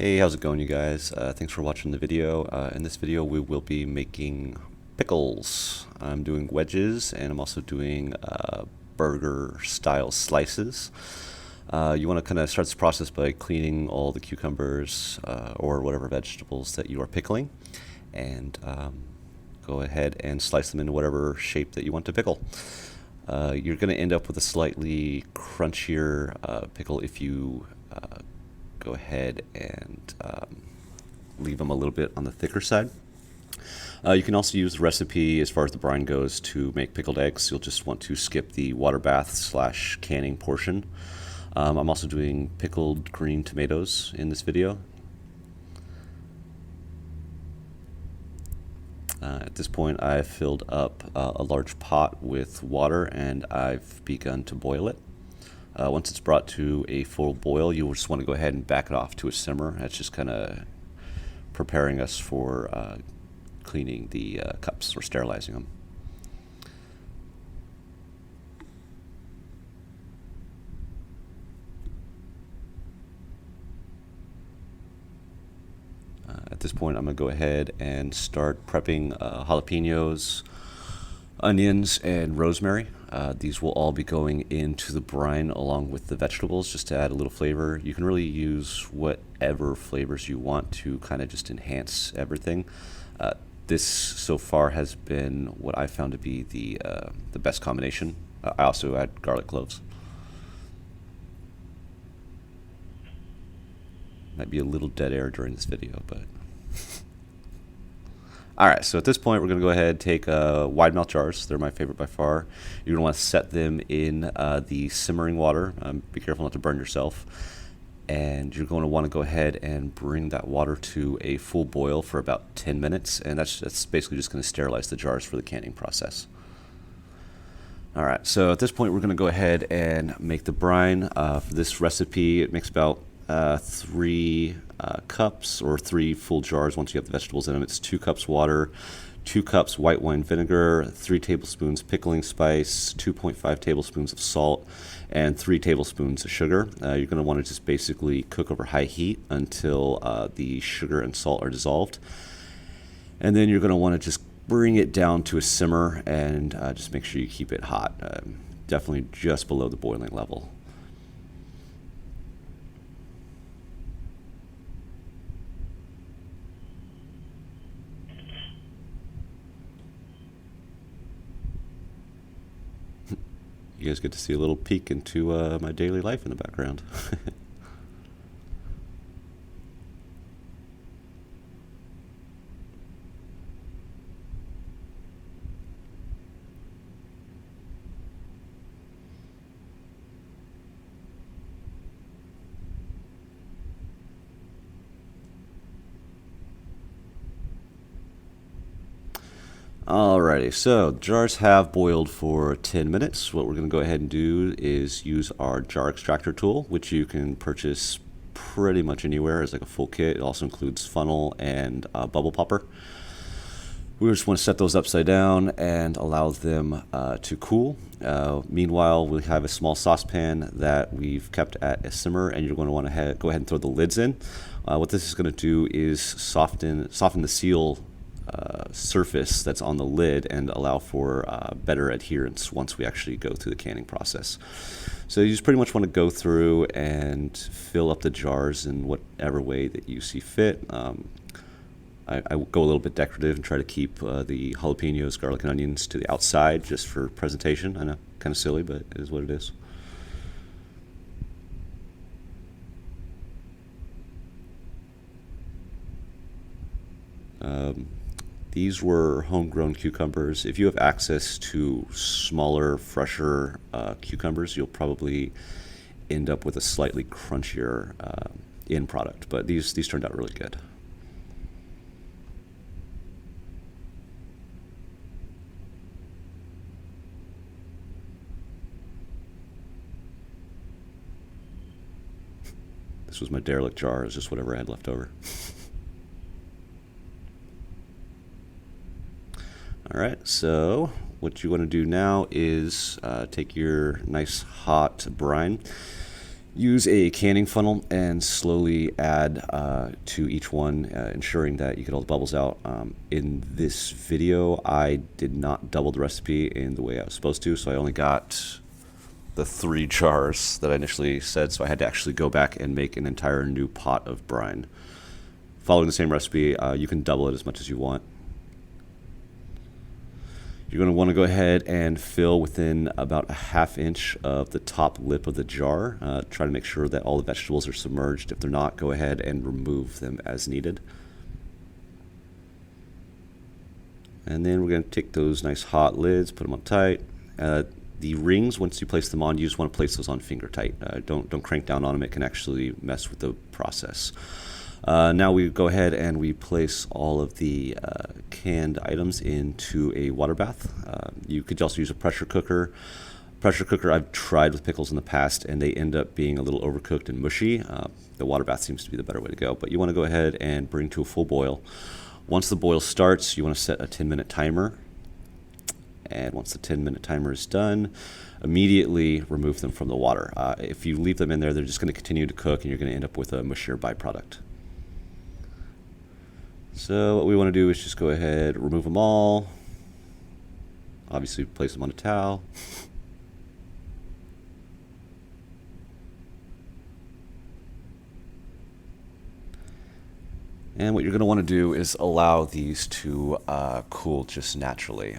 Hey, how's it going, you guys? Thanks for watching the video. In this video, we will be making pickles. I'm doing wedges, and I'm also doing burger-style slices. You want to kind of start this process by cleaning all the cucumbers or whatever vegetables that you are pickling, and go ahead and slice them into whatever shape that you want to pickle. You're going to end up with a slightly crunchier pickle if you go ahead and leave them a little bit on the thicker side. You can also use the recipe as far as the brine goes to make pickled eggs. You'll just want to skip the water bath / canning portion. I'm also doing pickled green tomatoes in this video. At this point, I've filled up a large pot with water and I've begun to boil it. Once it's brought to a full boil, you just want to go ahead and back it off to a simmer. That's just kind of preparing us for cleaning the cups or sterilizing them. At this point, I'm going to go ahead and start prepping jalapenos, onions, and rosemary. These will all be going into the brine along with the vegetables just to add a little flavor. You can really use whatever flavors you want to kind of just enhance everything. This so far has been what I found to be the best combination. I also add garlic cloves. Might be a little dead air during this video, but alright, so at this point we're going to go ahead and take wide mouth jars. They're my favorite by far. You're going to want to set them in the simmering water. Be careful not to burn yourself. And you're going to want to go ahead and bring that water to a full boil for about 10 minutes. And that's basically just going to sterilize the jars for the canning process. Alright, so at this point we're going to go ahead and make the brine. For this recipe, it makes about 3 cups or 3 full jars. Once you have the vegetables in them, it's 2 cups water, 2 cups white wine vinegar, 3 tablespoons pickling spice, 2.5 tablespoons of salt, and 3 tablespoons of sugar. You're going to want to just basically cook over high heat until the sugar and salt are dissolved. And then you're going to want to just bring it down to a simmer and just make sure you keep it hot, definitely just below the boiling level. You guys get to see a little peek into my daily life in the background. Alrighty, so jars have boiled for 10 minutes. What we're going to go ahead and do is use our jar extractor tool, which you can purchase pretty much anywhere as like a full kit. It also includes funnel and bubble popper. We just want to set those upside down and allow them to cool. Meanwhile, we have a small saucepan that we've kept at a simmer, and you're going to want to go ahead and throw the lids in. What this is going to do is soften the seal surface that's on the lid and allow for better adherence once we actually go through the canning process. So you just pretty much want to go through and fill up the jars in whatever way that you see fit. I go a little bit decorative and try to keep the jalapenos, garlic, and onions to the outside just for presentation. I know, kind of silly, but it is what it is. These were homegrown cucumbers. If you have access to smaller, fresher cucumbers, you'll probably end up with a slightly crunchier end product. But these turned out really good. This was my derelict jar. It's just whatever I had left over. Alright, so what you want to do now is take your nice hot brine. Use a canning funnel and slowly add to each one, ensuring that you get all the bubbles out. In this video, I did not double the recipe in the way I was supposed to, so I only got the 3 jars that I initially said, so I had to actually go back and make an entire new pot of brine. Following the same recipe, you can double it as much as you want. You're going to want to go ahead and fill within about a ½ inch of the top lip of the jar. Try to make sure that all the vegetables are submerged. If they're not, go ahead and remove them as needed. And then we're going to take those nice hot lids, put them on tight. The rings, once you place them on, you just want to place those on finger tight. Don't crank down on them. It can actually mess with the process. Now we go ahead and we place all of the canned items into a water bath. You could also use a pressure cooker. Pressure cooker I've tried with pickles in the past, and they end up being a little overcooked and mushy. The water bath seems to be the better way to go, but you want to go ahead and bring to a full boil. Once the boil starts, you want to set a 10-minute timer. And once the 10-minute timer is done, immediately remove them from the water. If you leave them in there, they're just going to continue to cook, and you're going to end up with a mushier byproduct. So what we want to do is just go ahead, remove them all. Obviously place them on a towel. And what you're going to want to do is allow these to cool just naturally.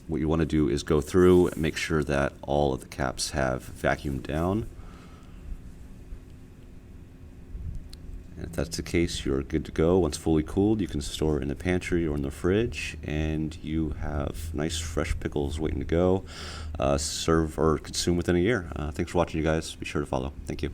What you want to do is go through and make sure that all of the caps have vacuumed down. And if that's the case, you're good to go. Once fully cooled, you can store it in the pantry or in the fridge, and you have nice fresh pickles waiting to go. Serve or consume within a year. Thanks for watching, you guys. Be sure to follow. Thank you.